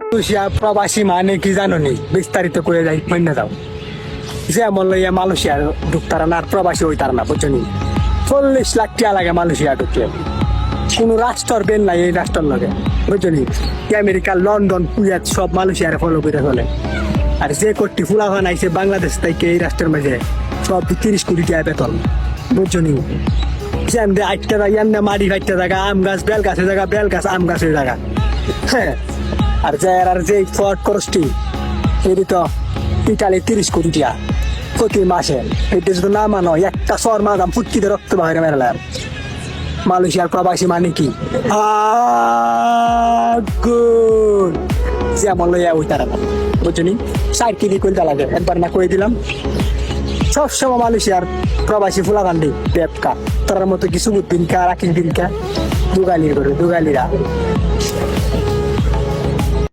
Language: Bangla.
মালয়েশিয়া প্রবাসী মানে কি জানো নি? বিস্তারিত করে যাই মনে যাও। যেমন লইয়া মালয়েশিয়া ঢুকতারা না, আর প্রবাসী হইতার না, বুঝছো নি? 40 লাখ টাকা লাগে মালয়েশিয়া ঢুকলে। কোন রাষ্ট্র বেন নাই এই রাষ্ট্রের লগে, বুঝছো নি? আমেরিকা, লন্ডন, কুয়েত সব মালয়েশিয়ারে ফলো করে চলে। আর যে কোটি ফুলা বানাইছে বাংলাদেশ থেকে এই রাষ্ট্রের মাঝে, সব 30 কোটি টাকা বেতন, বুঝছো নি? যেমন আটটা জায়গা এমনি মাটি ফাইটটা জায়গা, আম গাছ বেল গাছের জায়গা, বেল গাছ আম গাছের জায়গা। হ্যাঁ, আর যে ফ্রড করসটি এটি তো ইটালি 30 কোটি টাকা প্রতি মাসে। এটা যদি না মানো, একটা শহর মাদাম ফুটকিতে রক্ত বাইরে মেরালাম। মালয়েশিয়ার প্রবাসী মানে কি? আগুন যেমন লইয়া ওই তারা, বুঝলি? 4 কেজি কইলতা লাগে, একবার না কই দিলাম। সবসময় মালয়েশিয়ার প্রবাসী ফুলাকান্ডি বেপকা, তার মতো কিছু বুদ্দিনকা রাকিন দিনকা দুগালির করে দুগালিরা